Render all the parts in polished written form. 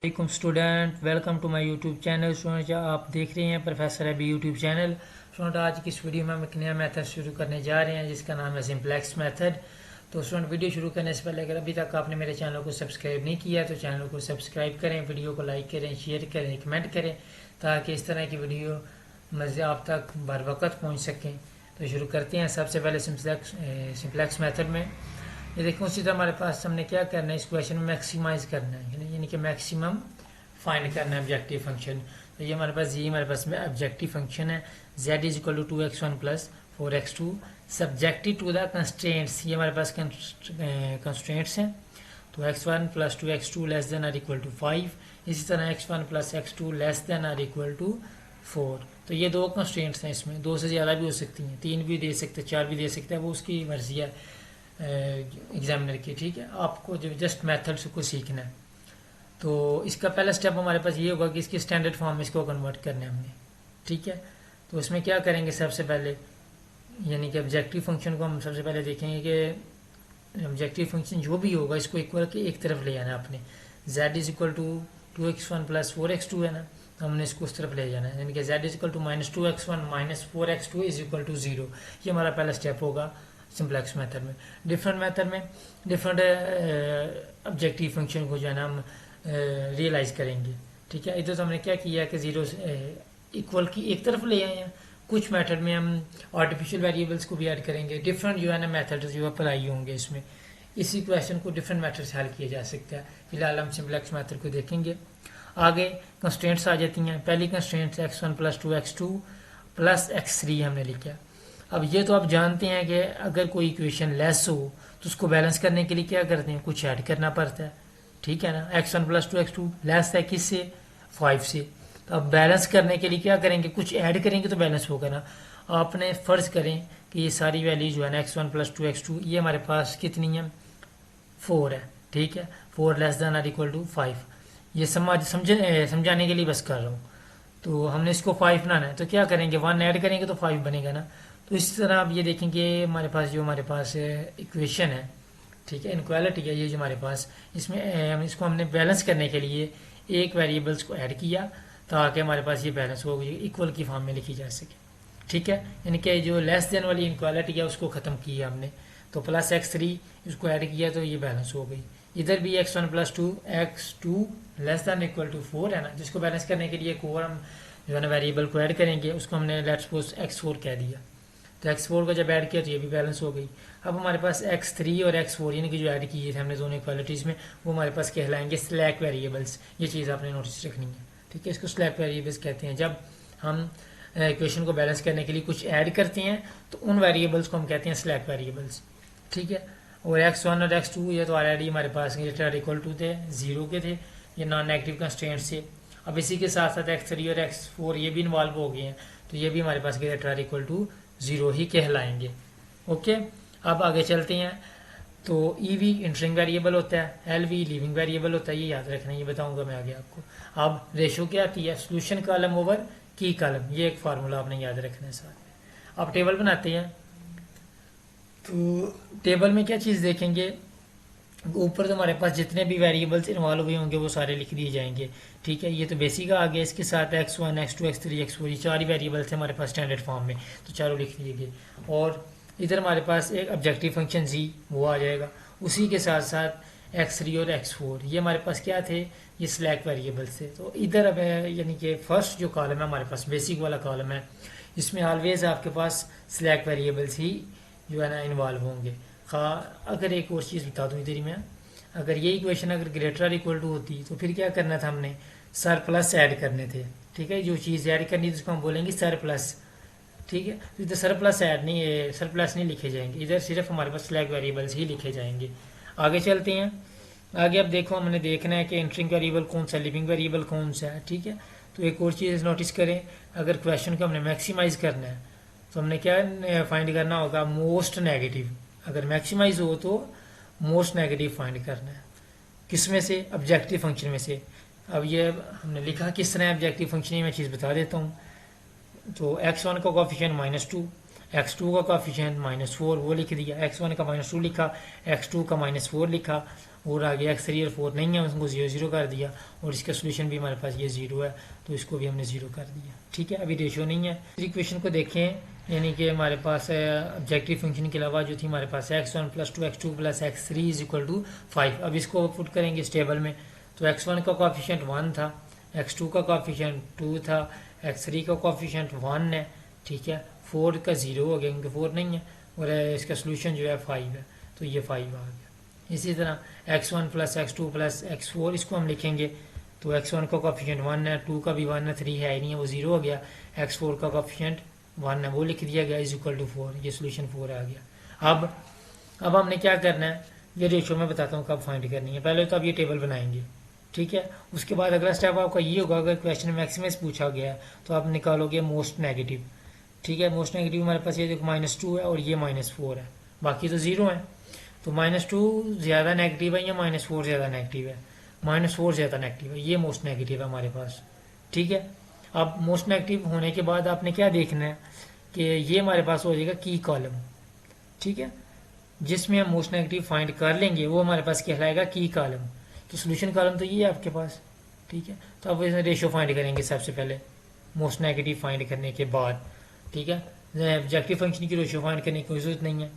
वालेकुम student, welcome to my YouTube channel. Student, आप देख रहे हैं प्रोफेसर अभी यूट्यूब चैनल। स्टूडेंट, आज की इस वीडियो में हम एक नया मेथड शुरू करने जा रहे हैं जिसका नाम है सिंप्लेक्स मेथड। तो स्टूडेंट, वीडियो शुरू करने से पहले अगर अभी तक आपने मेरे चैनल को सब्सक्राइब नहीं किया तो चैनल को सब्सक्राइब करें, वीडियो को लाइक करें, शेयर करें, कमेंट करें ताकि इस तरह की वीडियो मज़े आप तक बर वक्त पहुँच सकें। तो शुरू करते हैं। सबसे पहले सिंप्लेक्स मेथड में ये देखो, उसी तरह हमारे पास हमने क्या करना है, इस क्वेश्चन में मैक्सिमाइज करना है, यानी कि मैक्सिमम फाइंड करना है ऑब्जेक्टिव फंक्शन। तो ये हमारे पास ऑब्जेक्टिव फंक्शन है z is equal to 2x1 plus 4x2 subjective to the constraints. ये हमारे पास कंस्ट्रेंट्स हैं। तो x1 plus 2x2 less than or equal to 5। इसी तरह x1 plus x2 less than or equal to 4। तो ये दो कंस्ट्रेंट्स हैं, इसमें दो से ज़्यादा भी हो सकती हैं, 3 भी दे सकते हैं, 4 भी दे सकते हैं, वो उसकी मर्जी है एग्जामिनर की। ठीक है, आपको जो जस्ट मेथड्स को सीखना है। तो इसका पहला स्टेप हमारे पास ये होगा कि इसकी स्टैंडर्ड फॉर्म में इसको कन्वर्ट करना है हमने। ठीक है, तो इसमें क्या करेंगे, सबसे पहले यानी कि ऑब्जेक्टिव फंक्शन को हम सबसे पहले देखेंगे कि ऑब्जेक्टिव फंक्शन जो भी होगा इसको इक्वल के एक तरफ ले जाना है आपने। z is equal to 2x1 plus 4x2 है ना, तो हमने इसको उस तरफ ले जाना है, यानी कि z is equal to -2x1 minus 4x2 is equal to 0। ये हमारा पहला स्टेप होगा सिंप्लेक्स मेथड में। डिफरेंट मेथड में डिफरेंट ऑब्जेक्टिव फंक्शन को जो है ना हम रियलाइज करेंगे। ठीक है, इधर तो हमने क्या किया कि जीरो इक्वल की एक तरफ ले आए हैं। कुछ मेथड में हम आर्टिफिशियल वेरिएबल्स को भी ऐड करेंगे। डिफरेंट जो है ना मेथड जो अप्लाई होंगे इसमें। इसी क्वेश्चन को डिफरेंट मेथड से हल किया जा सकता है। फिलहाल हम सिंप्लेक्स मेथड को देखेंगे। आगे कंस्ट्रेंट्स आ जाती हैं। पहली constraints x1 plus 2x2 plus x3 हमने लिखा। अब ये तो आप जानते हैं कि अगर कोई इक्वेशन लेस हो तो उसको बैलेंस करने के लिए क्या करते हैं, कुछ ऐड करना पड़ता है। ठीक है ना, x1 प्लस 2x2 लेस है किससे, 5 से। तो अब बैलेंस करने के लिए क्या करेंगे, कुछ ऐड करेंगे तो बैलेंस होगा ना। आपने फ़र्ज करें कि ये सारी वैल्यू जो है ना x1 प्लस 2x2 ये हमारे पास कितनी है, 4 है। ठीक है, 4 less than or equal to 5। ये समझाने के लिए बस कर रहा हूँ। तो हमने इसको 5 बनाना है, तो क्या करेंगे, 1 ऐड करेंगे तो 5 बनेगा ना। तो इस तरह आप ये देखेंगे हमारे पास इक्वेशन है। ठीक है, इनक्वालिटी है ये जो हमारे पास, इसमें इसको हमने बैलेंस करने के लिए एक वेरिएबल्स को ऐड किया ताकि हमारे पास ये बैलेंस हो, इक्वल की फॉर्म में लिखी जा सके। ठीक है, यानी कि जो लेस देन वाली इनक्वालिटी है उसको ख़त्म किया हमने। तो प्लस x3 इसको ऐड किया तो ये बैलेंस हो गई। इधर भी x1 plus 2x2 less than equal to 4 है ना, जिसको बैलेंस करने के लिए एक और हम जो है ना वेरिएबल को ऐड करेंगे, उसको हमने लेट्स सपोज x4 कह दिया। तो x4 को जब ऐड किया तो ये भी बैलेंस हो गई। अब हमारे पास x3 और x4 यानी कि जो ऐड किए थे हमने दोनों इक्वालिटीज़ में, वो हमारे पास कहलाएंगे स्लैक वेरिएबल्स। ये चीज़ आपने नोटिस रखनी है। ठीक है, इसको स्लैक वेरिएबल्स कहते हैं। जब हम इक्वेशन को बैलेंस करने के लिए कुछ ऐड करते हैं तो उन वेरिएबल्स को हम कहते हैं स्लैक वेरिएबल्स। ठीक है, और x1 और x2 ये तो ऑलरेडी हमारे पास इक्वल टू थे, 0 के थे, ये नॉन नेगेटिव कंस्ट्रेंट्स थे। अब इसी के साथ साथ x3 और x4 ये भी इन्वॉल्व हो गए हैं, तो ये भी हमारे पास इक्वल टू 0 ही कहलाएंगे। ओके, अब आगे चलते हैं। तो ई वी इंटरिंग वेरिएबल होता है, एल वी लीविंग वेरिएबल होता है, ये याद रखना, ये बताऊंगा मैं आगे आपको। अब रेशो क्या आती है, सोल्यूशन कॉलम ओवर की कॉलम, ये एक फार्मूला आपने याद रखना है साथ में। अब टेबल बनाते हैं। तो टेबल में क्या चीज़ देखेंगे, ऊपर तो हमारे पास जितने भी वेरिएबल्स इन्वॉल्व हुए होंगे वो सारे लिख दिए जाएंगे। ठीक है, ये तो बेसिक आ गया। इसके साथ x1 x2 x3 x4 ये 4 वेरिएबल्स थे हमारे पास स्टैंडर्ड फॉर्म में, तो चारों लिख दिए गए। और इधर हमारे पास एक ऑब्जेक्टिव फंक्शन z वो आ जाएगा। उसी के साथ साथ x3 और x4 ये हमारे पास क्या थे, ये स्लैक वेरिएबल्स थे। तो इधर अब यानी कि फर्स्ट जो कॉलम है हमारे पास बेसिक वाला कॉलम है, इसमें ऑलवेज आपके पास स्लैक वेरिएबल्स ही जो है ना इन्वॉल्व होंगे। अगर एक और चीज़ बता दूँ इधर में, अगर ये इक्वेशन अगर ग्रेटर इक्वल टू होती तो फिर क्या करना था, हमने सरप्लस ऐड करने थे। ठीक है, जो चीज़ ऐड करनी थी उसको हम बोलेंगे सरप्लस। ठीक है, तो इधर सरप्लस नहीं लिखे जाएंगे, इधर सिर्फ हमारे पास स्लैक वेरिएबल्स ही लिखे जाएंगे। आगे चलते हैं। आगे अब देखो, हमने देखना है कि इंटरिंग वेरिएबल कौन सा, लिविंग वेरिएबल कौन सा है। ठीक है, तो एक और चीज़ नोटिस करें, अगर क्वेश्चन को हमने मैक्सिमाइज करना है तो हमने क्या फाइंड करना होगा, मोस्ट नेगेटिव। अगर मैक्सिमाइज हो तो मोस्ट नेगेटिव फाइंड करना है, किस में से, ऑब्जेक्टिव फंक्शन में से। अब ये हमने लिखा किस तरह ऑब्जेक्टिव फंक्शन, में चीज़ बता देता हूँ। तो x1 का कोफिशिएंट -2, x2 का कोफिशिएंट -4 वो लिख दिया, x1 का -2 लिखा, x2 का -4 लिखा, और आ गया x3 और 4 नहीं है, उसको 0 0 कर दिया, और इसका सोल्यूशन भी हमारे पास ये 0 है, तो इसको भी हमने 0 कर दिया। ठीक है, अभी रेशियो नहीं है। इक्वेशन को देखें, यानी कि हमारे पास ऑब्जेक्टिव फंक्शन के अलावा जो थी हमारे पास x1 + 2x2 + x3 = 5। अब इसको पुट करेंगे इस टेबल में, तो x1 का कोएफिशिएंट 1 था, x2 का कोएफिशिएंट 2 था, x3 का कोएफिशिएंट 1 है। ठीक है, 4 का 0 हो गया क्योंकि 4 नहीं है, और इसका सोल्यूशन जो है 5 है, तो ये 5 आ गया। इसी तरह x1 + x2 + x4 इसको हम लिखेंगे, तो x1 का कोएफिशिएंट 1 है, 2 का भी 1 है, 3 है ही नहीं है, वो 0 हो गया। x4 का कोएफिशिएंट 1 है, वो लिख दिया गया = 4, ये सोल्यूशन 4 आ गया। अब हमने क्या करना है, ये रेशियो मैं बताता हूँ कब फाइंड करनी है। पहले तो आप ये टेबल बनाएंगे, ठीक है। उसके बाद अगला स्टेप आपका ये होगा, अगर क्वेश्चन मैक्सिमस पूछा गया है तो आप निकालोगे मोस्ट नेगेटिव। ठीक है, मोस्ट नेगेटिव हमारे पास ये देखो -2 है और ये -4 है, बाकी तो 0 है। तो -2 ज़्यादा नेगेटिव है या -4 ज़्यादा नेगेटिव है? -4 ज़्यादा नेगेटिव है, ये मोस्ट नेगेटिव है हमारे पास। ठीक है, अब मोस्ट नेगेटिव होने के बाद आपने क्या देखना है कि ये हमारे पास हो जाएगा की कॉलम। ठीक है, जिसमें हम मोस्ट नेगेटिव फाइंड कर लेंगे वो हमारे पास कहलाएगा की कॉलम। तो सोल्यूशन कॉलम तो ये है आपके पास। ठीक है, तो अब इसमें रेशियो फाइंड करेंगे सबसे पहले मोस्ट नेगेटिव फाइंड करने के बाद। ठीक है, ऑब्जेक्टिव फंक्शन की रेशियो फाइंड करने की कोई जरूरत नहीं है।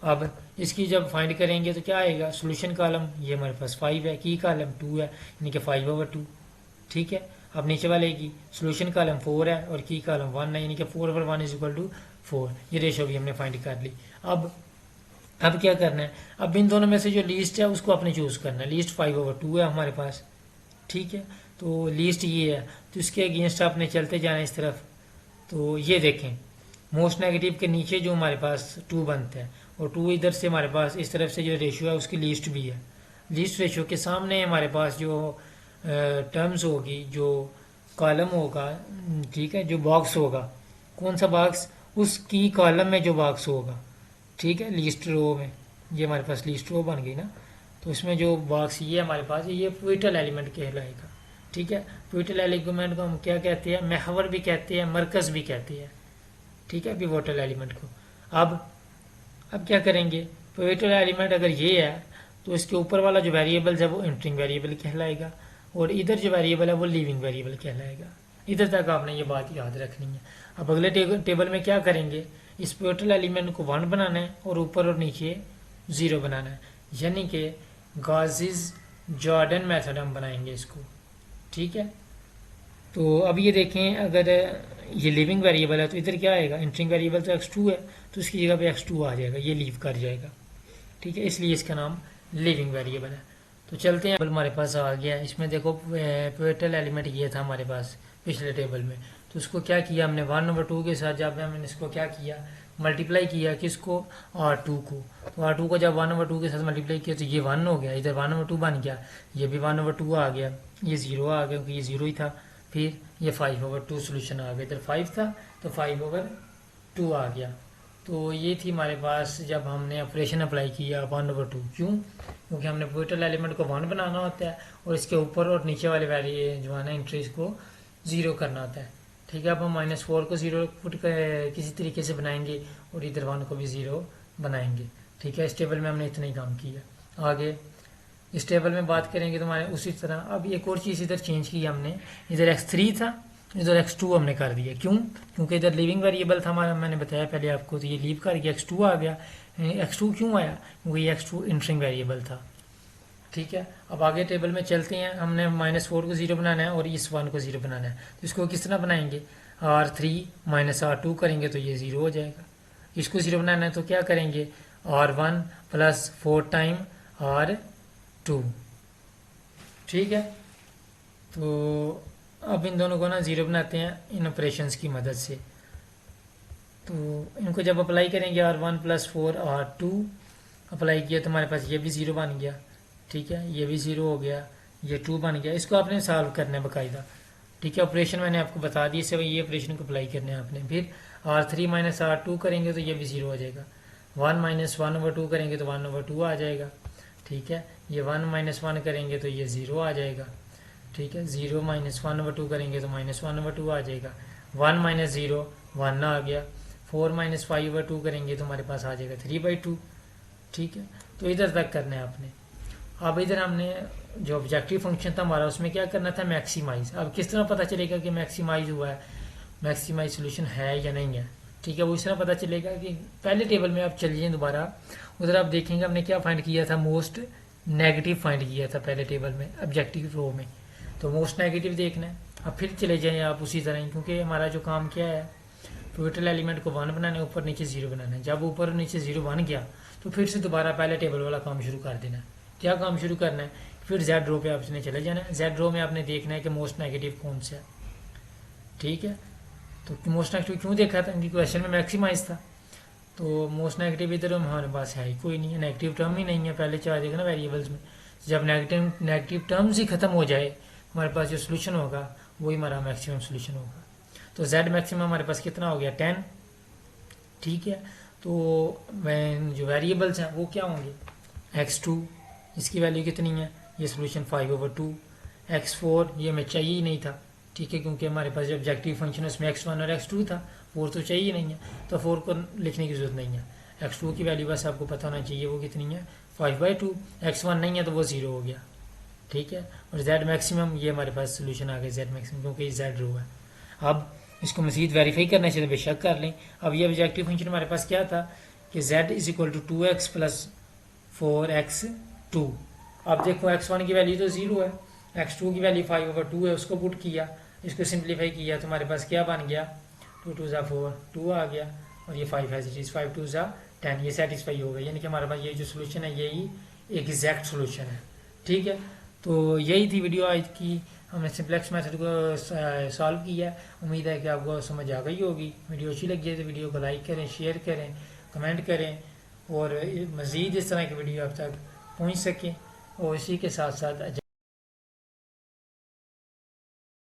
अब इसकी जब फाइंड करेंगे तो क्या आएगा, सोल्यूशन कॉलम ये हमारे पास 5 है, की कॉलम 2 है, यानी कि 5/2। ठीक है, अब नीचे वाले की सोल्यूशन कॉलम 4 है और की कॉलम 1 है, यानी कि 4/1 = 4। ये रेशियो भी हमने फाइंड कर ली। अब क्या करना है, अब इन दोनों में से जो लीस्ट है उसको आपने चूज करना है। लीस्ट 5/2 है हमारे पास। ठीक है, तो लीस्ट ये है, तो इसके अगेंस्ट आपने चलते जाना इस तरफ। तो ये देखें, मोस्ट नेगेटिव के नीचे जो हमारे पास 2 बनता है, और 2 इधर से हमारे पास इस तरफ से जो रेशियो है उसकी लीस्ट भी है। लीस्ट रेशियो के सामने हमारे पास जो टर्म्स होगी, जो कॉलम होगा, ठीक है, जो बॉक्स होगा, कौन सा बॉक्स, उसकी कॉलम में जो बॉक्स होगा। ठीक है, लीस्ट रो में, ये हमारे पास लीस्ट रो बन गई ना, तो इसमें जो बॉक्स ये हमारे पास ये पिवोटल एलिमेंट कहलाएगा। ठीक है, पिवोटल एलिमेंट को हम क्या कहते हैं, महवर भी कहते हैं, मरकज भी कहते हैं। ठीक है, पिवोटल एलिमेंट को। अब क्या करेंगे, पिवोटल एलिमेंट अगर ये है तो इसके ऊपर वाला जो वेरिएबल है वो एंटरिंग वेरिएबल कहलाएगा, और इधर जो वेरिएबल है वो लीविंग वेरिएबल कहलाएगा। इधर तक आपने ये बात याद रखनी है। अब अगले टेबल में क्या करेंगे, इस पिवोटल एलिमेंट को 1 बनाना है और ऊपर और नीचे 0 बनाना है, यानी कि गॉसिस जॉर्डन मेथड हम बनाएंगे इसको। ठीक है, तो अब ये देखें, अगर ये लिविंग वेरिएबल है तो इधर क्या आएगा, एंटरिंग वेरिएबल तो x2 है, तो इसकी जगह पे x2 आ जाएगा, ये लीव कर जाएगा। ठीक है, इसलिए इसका नाम लिविंग वेरिएबल है। तो चलते हैं, हमारे पास आ गया। इसमें देखो पिवोटल एलिमेंट ये था हमारे पास पिछले टेबल में, तो उसको क्या किया हमने 1/2 के साथ, जब हमने इसको क्या किया, मल्टीप्लाई किया किसको, R2 को। तो R2 को जब 1/2 के साथ मल्टीप्लाई किया तो ये 1 हो गया, इधर 1/2 बन गया, ये भी 1/2 आ गया, ये 0 आ गया क्योंकि ये 0 ही था। फिर ये 5/2 सोल्यूशन आ गया, इधर 5 था तो 5/2 आ गया। तो ये थी हमारे पास जब हमने ऑपरेशन अप्लाई किया 1/2। क्यों? क्योंकि हमने पिवोटल एलिमेंट को 1 बनाना होता है और इसके ऊपर और नीचे वाले वैल्यू जो है ना एंट्रीज को 0 करना होता है। ठीक है, अब हम -4 को 0 पुट किसी तरीके से बनाएंगे और इधर 1 को भी 0 बनाएंगे। ठीक है, इस टेबल में हमने इतना ही काम किया। आगे इस टेबल में बात करेंगे तो हमारे उसी तरह अब एक और चीज़ इधर चेंज की हमने, इधर x3 था, इधर x2 हमने कर दिया। क्यों? क्योंकि इधर लिविंग वेरिएबल था हमारा, मैंने बताया पहले आपको, तो ये लीव कर गया, x2 आ गया। x2 क्यों आया? क्योंकि ये x2 एंटरिंग वेरिएबल था। ठीक है, अब आगे टेबल में चलते हैं। हमने -4 को 0 बनाना है और इस 1 को 0 बनाना है, तो इसको किस तरह बनाएंगे, R3 - R2 करेंगे तो ये 0 हो जाएगा। इसको 0 बनाना है तो क्या करेंगे, R1 + 4 टाइम R2। ठीक है, तो अब इन दोनों को ना 0 बनाते हैं इन ऑपरेशंस की मदद से। तो इनको जब अप्लाई करेंगे, R1 + 4 R2 अप्लाई किया तो हमारे पास ये भी 0 बन गया। ठीक है, ये भी 0 हो गया, ये 2 बन गया। इसको आपने सॉल्व करना है बाकायदा। ठीक है, ऑपरेशन मैंने आपको बता दी, इससे ये ऑपरेशन को अप्लाई करना है आपने। फिर R3 - R2 करेंगे तो ये भी 0 हो जाएगा। 1 - 1/2 करेंगे तो 1/2 आ जाएगा। ठीक है, ये 1 - 1 करेंगे तो ये 0 आ जाएगा। ठीक है, 0 - 1/2 करेंगे तो -1/2 आ जाएगा। 1 - 0 1 आ गया। 4 - 5/2 करेंगे तो हमारे पास आ जाएगा 3/2। ठीक है, तो इधर तक करना है आपने। अब इधर हमने जो ऑब्जेक्टिव फंक्शन था हमारा उसमें क्या करना था, मैक्सिमाइज। अब किस तरह पता चलेगा कि मैक्सिमाइज हुआ है, मैक्सिमाइज सोल्यूशन है या नहीं है, ठीक है। वो इस तरह पता चलेगा कि पहले टेबल में आप चलिए दोबारा, उधर आप देखेंगे हमने क्या फाइंड किया था, मोस्ट नेगेटिव फाइंड किया था पहले टेबल में ऑब्जेक्टिव रो में। तो मोस्ट नेगेटिव देखना है। अब फिर चले जाएं आप उसी तरह ही, क्योंकि हमारा जो काम क्या है, पिवोटल एलिमेंट को 1 बनाना है, ऊपर नीचे 0 बनाना है। जब ऊपर नीचे 0 बन गया तो फिर से दोबारा पहले टेबल वाला काम शुरू कर देना है। क्या काम शुरू करना है, फिर जेड रो पे आपने चले जाना है। जेड रो में आपने देखना है कि मोस्ट नेगेटिव कौन सा है, ठीक है। तो मोस्ट नेगेटिव क्यों देखा था, इनकी क्वेश्चन में मैक्सिमाइज था। तो मोस्ट नेगेटिव इधर हमारे पास है ही कोई नहीं है, नेगेटिव टर्म ही नहीं है। पहले चाह देखना वेरिएबल्स में, जब नेगेटिव टर्म्स ही खत्म हो जाए हमारे पास जो सोल्यूशन होगा वही हमारा मैक्सिमम सोल्यूशन होगा। तो जेड मैक्सिमम हमारे पास कितना हो गया, 10, ठीक है। तो जो वेरिएबल्स हैं वो क्या होंगे, x2 इसकी वैल्यू कितनी है, ये सोल्यूशन 5/2, x4 ये हमें चाहिए ही नहीं था, ठीक है, क्योंकि हमारे पास जो ऑब्जेक्टिव फंक्शन है उसमें x1 और x2 था, 4 तो चाहिए ही नहीं है, तो 4 को लिखने की जरूरत नहीं है। x2 की वैल्यू बस आपको पता होना चाहिए वो कितनी है, 5/2, x1 नहीं है तो वो 0 हो गया, ठीक है। और z मैक्सिमम ये हमारे पास सोल्यूशन आ गया, z मैक्सिमम, क्योंकि ये z रो है। अब इसको मजीद वेरीफाई करना चाहिए तो बेशक कर लें। अब ये ऑब्जेक्टिव फंक्शन हमारे पास क्या था कि z is equal to 2x plus 4x2। अब देखो x1 की वैल्यू तो 0 है, x2 की वैल्यू 5/2 है, उसको पुट किया, इसको सिंप्लीफाई किया तो हमारे पास क्या बन गया, 2 2 ज़ा 4, 2 आ गया, और ये 5 है, 5 2 ज़ा 10, ये सेटिस्फाई हो गया। यानी कि हमारे पास ये जो सोल्यूशन है यही एग्जैक्ट सोल्यूशन है, ठीक है। तो यही थी वीडियो आज की, हमने सिंप्लेक्स मेथड को सॉल्व किया। उम्मीद है कि आपको समझ आ गई होगी। वीडियो अच्छी लगी है तो वीडियो को लाइक करें, शेयर करें, कमेंट करें, और मज़ीद इस तरह की वीडियो आप तक पहुंच सके। और इसी के साथ साथ